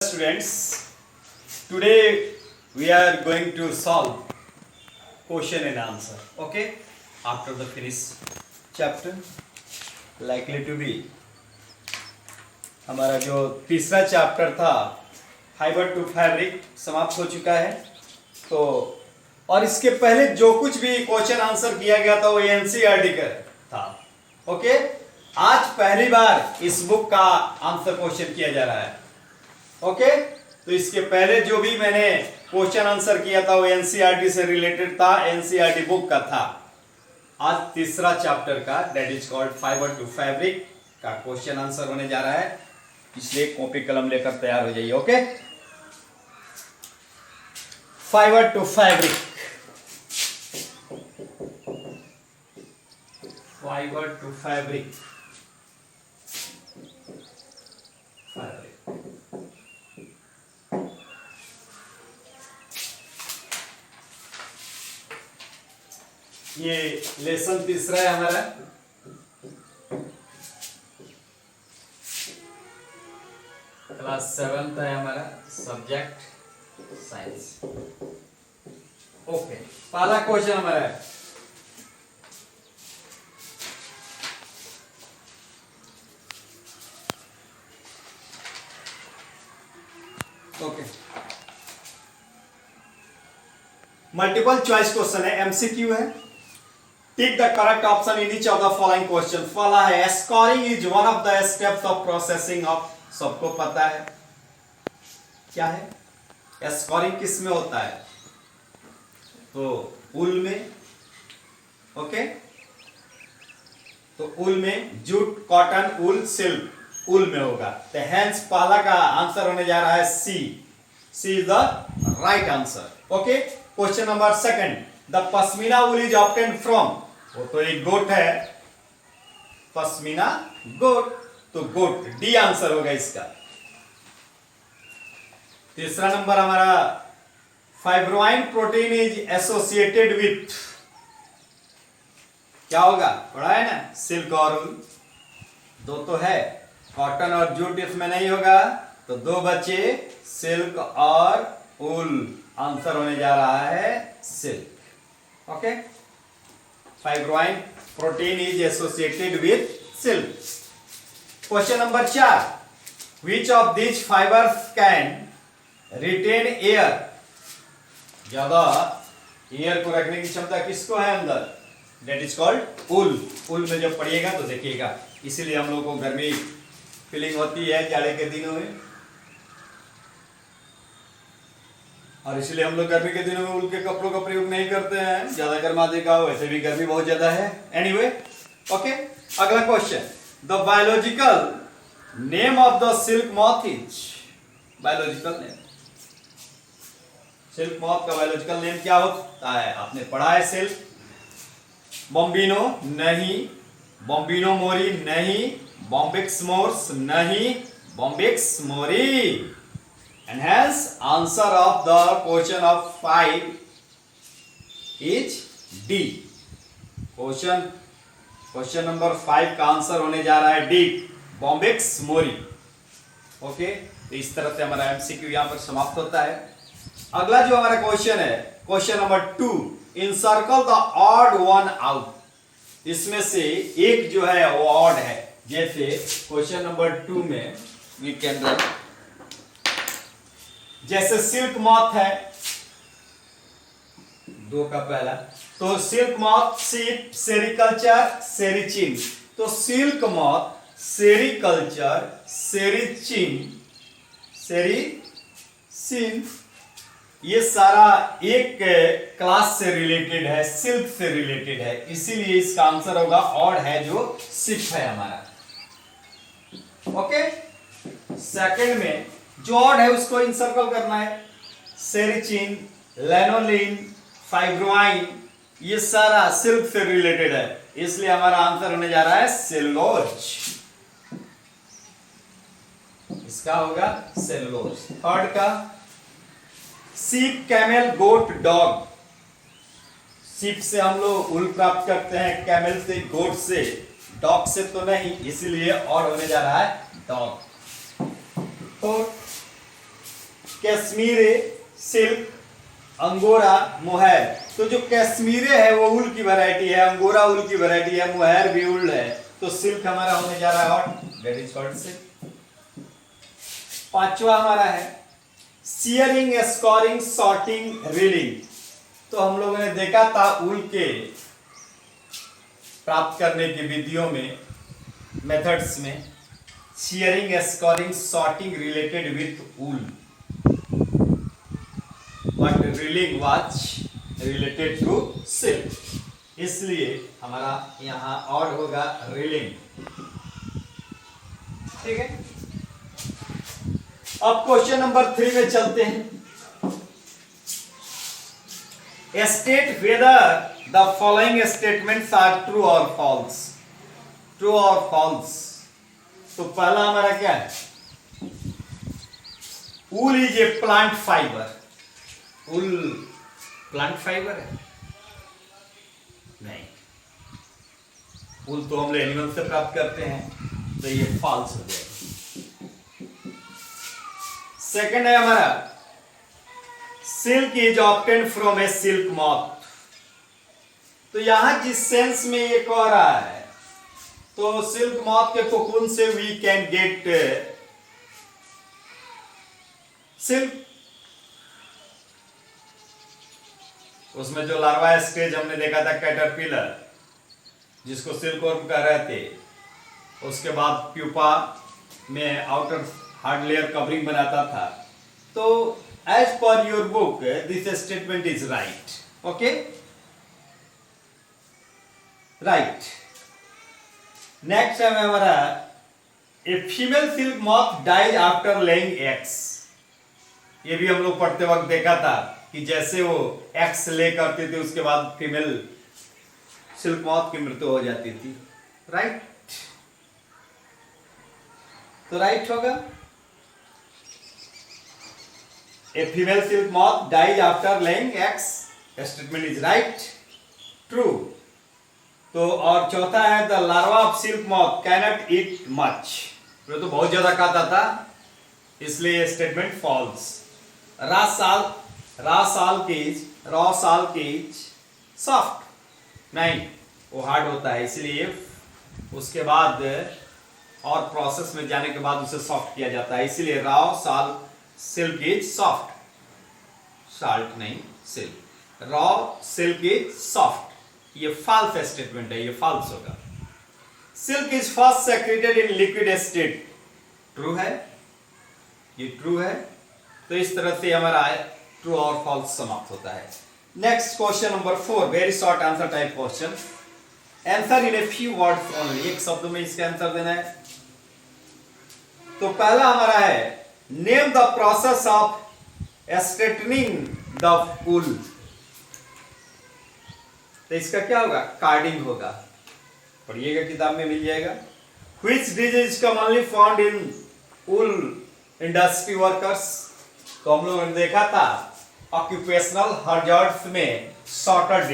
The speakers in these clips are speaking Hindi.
Students, today we are going to solve question and answer. Okay, after the finish chapter, likely to be हमारा जो तीसरा चैप्टर था फाइबर टू फैब्रिक समाप्त हो चुका है। तो और इसके पहले जो कुछ भी क्वेश्चन आंसर किया गया था वो एनसीईआरटी का था। ओके, आज पहली बार इस बुक का आंसर क्वेश्चन किया जा रहा है। ओके, तो इसके पहले जो भी मैंने क्वेश्चन आंसर किया था वो एनसीईआरटी से रिलेटेड था, एनसीईआरटी बुक का था। आज तीसरा चैप्टर का that is called fibre to fabric का क्वेश्चन आंसर होने जा रहा है, इसलिए कॉपी कलम लेकर तैयार हो जाइए। Okay, fibre to fabric, fibre to fabric, fabric. ये लेसन तीसरा है हमारा। क्लास 7th है हमारा, सब्जेक्ट साइंस। ओके, पहला क्वेश्चन हमारा है ओके, मल्टीपल चॉइस क्वेश्चन है, एमसीक्यू है। Tick the correct option in each of the following question. फॉला है scouring is one of the steps of processing of, सबको पता है क्या है स्कोरिंग, किस में होता है? तो ऊल में। ओके, तो ऊल में, जूट, कॉटन, ऊल, सिल्क, ऊल में होगा। तो हेंस पहला का आंसर होने जा रहा है C. C is the right answer. Okay, question number second, the pashmina wool is obtained from, वो तो एक गोट है, पश्मीना गोट, तो गोट डी आंसर होगा इसका। तीसरा नंबर हमारा, fibroin protein is associated with, क्या होगा? पढ़ा है ना, सिल्क और ऊल। दो तो है, कॉटन और जूट इसमें नहीं होगा, तो दो बचे, सिल्क और ऊल। आंसर होने जा रहा है silk. Okay, fibroin protein is associated with silk. Question number 4, which of this fibres can retain air, ज्यादा एयर को रखने की क्षमता किसको है अंदर? That is called wool. Wool में जब पढ़िएगा तो देखिएगा, इसीलिए हम लोग को गर्मी फीलिंग होती है जाड़े के दिनों में, और इसलिए हम लोग गर्मी के दिनों में ऊल के कपड़ों का प्रयोग नहीं करते हैं, ज्यादा गर्मा देगा, वैसे भी गर्मी बहुत ज्यादा है। एनीवे, ओके, अगला question, the biological name of the silk moth is, biological name, silk moth का बायोलॉजिकल नेम क्या होता है? आपने पढ़ा है सिल्क। बॉम्बिनो नहीं, बॉम्बिनो मोरी नहीं, बॉम्बिक्स मोर्स नहीं, Bombyx Mori. And hence answer of the question of 5 is D. Question number 5 का आंसर होने जा रहा है डी, बॉम्बिक्स मोरी। ओके, तो इस तरह से हमारा एमसीक्यू यहां पर समाप्त होता है। अगला जो हमारा क्वेश्चन है, question number 2, encircle the odd one out. इसमें से एक जो है वो ऑड है, जैसे क्वेश्चन नंबर 2 में वी कैन राइट, जैसे सिल्क मॉथ है, 2 का पहला, तो सिल्क मॉथ, सीप, सेरिकल्चर, सेरिचिन। तो सिल्क मॉथ, सेरिकल्चर, सेरिचिन, सेरिचिन, ये सारा एक क्लास से रिलेटेड है, सिल्क से रिलेटेड है, इसीलिए इसका आंसर होगा ऑड है, जो सिप है हमारा। ओके, सेकंड में जो ऑड है उसको इंसर्कल करना है, सेरिचिन, लैनोलिन, फाइब्रोइन, ये सारा सिल्क से रिलेटेड है, इसलिए हमारा आंसर होने जा रहा है सेलुलोज। इसका होगा सेलुलोज। थर्ड का, सीप, कैमल, गोट, डॉग। सीप से हम लोग ऊल प्राप्त करते हैं, कैमल से, गोट से, डॉग से तो नहीं, इसीलिए और होने जा रहा है डॉग। तो कैश्मीरे सिल्क, अंगोरा, मोहैर। तो जो कैश्मीरे है वो उल की वैरायटी है, अंगोरा उल की वैरायटी है, मोहैर भी उल है, तो सिल्क हमारा होने जा रहा है what, that is called silk. पांचवा हमारा है सियरिंग, स्कोरिंग, सॉर्टिंग, रीलिंग। तो हम लोगों ने देखा था उल के प्राप्त करने की विधियों में, मेथड्स में, shearing, scouring, sorting related with wool, but reeling was related to silk, इसलिए हमारा यहां ऑड होगा रीलिंग। ठीक है, अब क्वेश्चन नंबर 3 में चलते हैं। State whether the following statements are true और फॉल्स। ट्रू और फॉल्स। तो पहला हमारा क्या है, wool is a plant fibre. Wool plant fibre है? नहीं, वूल तो हम एनिमल से प्राप्त करते हैं, तो ये फॉल्स हो जाएगा। सेकंड है हमारा silk is obtained from A silk moth. तो यहां जिस सेंस में ये कह रहा है, तो सिल्क मॉथ के कोकून से वी कैन गेट सिल्क। उसमें जो लार्वा स्टेज हमने देखा था कैटरपिलर, जिसको सिल्कवर्म कह रहे थे, उसके बाद प्यूपा में आउटर हार्ड लेयर कवरिंग बनाता था। तो as per your book this statement is right. Okay, right. Next है हमारा a female silk moth dies after laying eggs। ये भी हम लोग पढ़ते वक्त देखा था कि जैसे वो एग्स ले करते थे उसके बाद फीमेल सिल्क मॉथ की मृत्यु हो जाती थी। राइट, तो राइट होगा A female silk moth dies after laying eggs. Statement is right. True. तो और चौथा है the larva of silk moth cannot eat much। वो तो बहुत ज्यादा खाता था, इसलिए स्टेटमेंट फॉल्स। रॉ साल केज सॉफ्ट नहीं, वो हार्ड होता है, इसलिए उसके बाद और प्रोसेस में जाने के बाद उसे सॉफ्ट किया जाता है, इसलिए रॉ साल सिल्क इज सॉफ्ट। साल्ट नहीं, silk. Raw silk is soft, ये फॉल्स स्टेटमेंट है, ये फॉल्स होगा। Silk is first secreted in liquid state. True है, ये ट्रू है। तो इस तरह से हमारा ट्रू और फॉल्स समाप्त होता है। Next question number 4, very short answer type question. Answer in a few words only, एक शब्द में इसका आंसर देना है। तो पहला हमारा है name the process of straightening the वूल। तो इसका क्या होगा, कार्डिंग होगा, पढ़िएगा किताब में मिल जाएगा। Which disease commonly found in wool industry workers. तो हम लोगों ने देखा था ऑक्यूपेशनल हजार्ड्स में सॉर्टर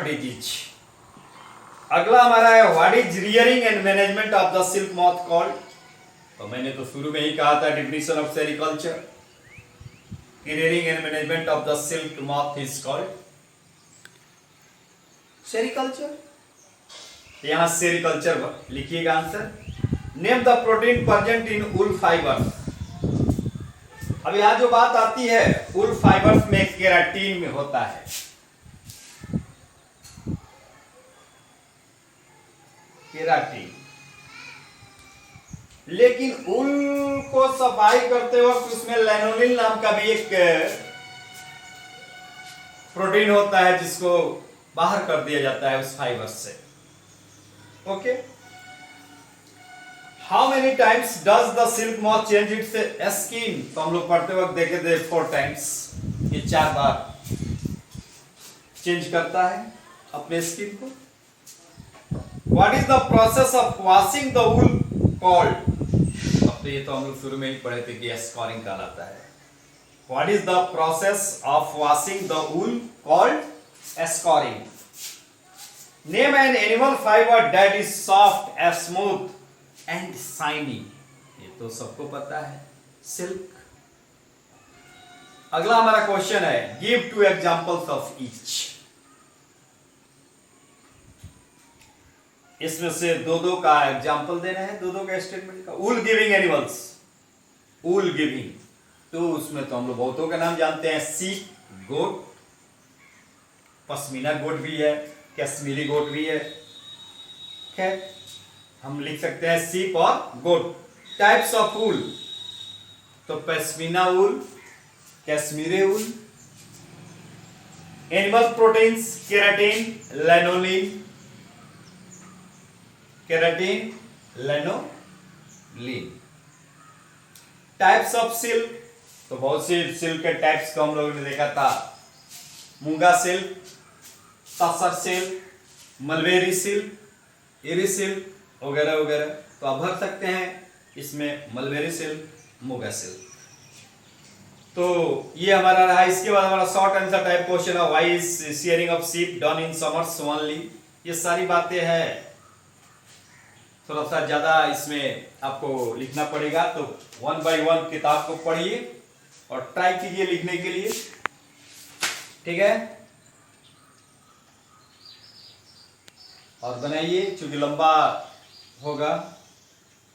डिजीज। अगला हमारा है what is rearing and management of the silk moth called. तो मैंने तो शुरू में ही कहा था definition of sericulture, rearing and management of the silk moth is called sericulture. यहां सेरिकल्चर लिखिएगा answer. Name the protein present in wool fibres. अब यहां जो बात आती है, वूल फाइबर्स में केराटिन में होता है, केराटिन। लेकिन ऊल को सफाई करते वक्त उसमें लैनोलिन नाम का भी एक प्रोटीन होता है, जिसको बाहर कर दिया जाता है उस फाइबर से। Okay, how many times does the silk moth change it's skin. तो हम लोग पढ़ते वक्त देखे थे 4 टाइम्स, ये 4 बार चेंज करता है अपने स्किन को। What is the process of washing the wool called. तो ये तो हम लोग शुरू में ही पढ़े थे कि स्कोरिंग कहलाता है। What is the process of washing the wool called scoring. Name an animal fibre that is soft, smooth and shiny. ये तो सबको पता है, सिल्क। अगला हमारा क्वेश्चन है गिव 2 एग्जांपल्स ऑफ ईच। इसमें से दो दो का एग्जांपल देना है, दो दो का स्टेटमेंट का। वूल गिविंग एनिमल्स, वूल गिविंग, तो उसमें तो हम लोग बहुतों का नाम जानते हैं, शीप, गोट, पश्मीना गोट भी है, कश्मीरी गोट भी है। खैर हम लिख सकते हैं शीप और गोट। टाइप्स ऑफ वूल, तो pashmina wool, Kashmiri wool. Animal proteins, keratin, lanolin, keratin, lanolin. Types of silk, तो बहुत से सिल्क के टाइप्स को हम लोगों ने देखा था, मूंगा सिल्क, तसर silk, mulberry silk, eri silk वगैरह वगैरह। तो आप भर सकते हैं इसमें मलबेरी सिल्क, मूंगा सिल्क। तो ये हमारा रहा। इसके बाद हमारा शॉर्ट आंसर टाइप क्वेश्चन है why is sharing of sheep done in summers only. ये सारी बातें हैं, थोड़ा सा ज्यादा इसमें आपको लिखना पड़ेगा, तो 1 बाय 1 किताब को पढ़िए और ट्राई कीजिए लिखने के लिए, ठीक है। और बनाइए, चूंकि लंबा होगा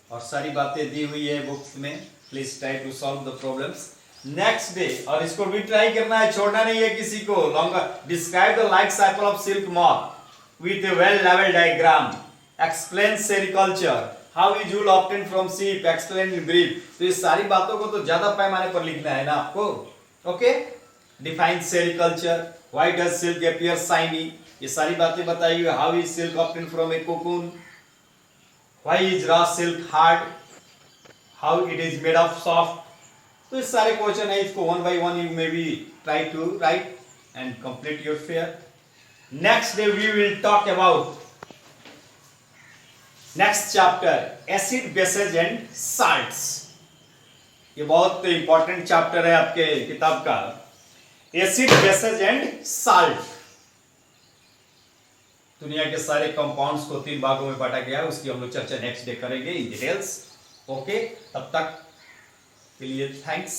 और सारी बातें दी हुई है बुक्स में। Please try to solve the problems next day. और इसको भी ट्राई करना है, छोड़ना नहीं है किसी को। Longer describe the life cycle of silk moth with A well level diagram. Explain sericulture, how is wool obtain from sheep, explain in brief. तो ये सारी बातों को तो ज्यादा पैमाने पर लिखना है ना आपको। Okay, define sericulture, why does silk appear shiny, ये सारी बातें बताइए। How is silk obtain from a cocoon, why is raw silk hard, how it is made of soft. तो ये सारे क्वेश्चन है, इसको 1 by 1 you may be try to write and complete your fair. Next day we will talk about next chapter acid, bases and salts. ये बहुत इंपॉर्टेंट चैप्टर है आपके किताब का, एसिड, बेसेज एंड साल्ट। दुनिया के सारे कंपाउंड्स को 3 भागों में बांटा गया है, उसकी हम लोग चर्चा नेक्स्ट डे करेंगे इन डिटेल्स। ओके, तब तक के लिए थैंक्स।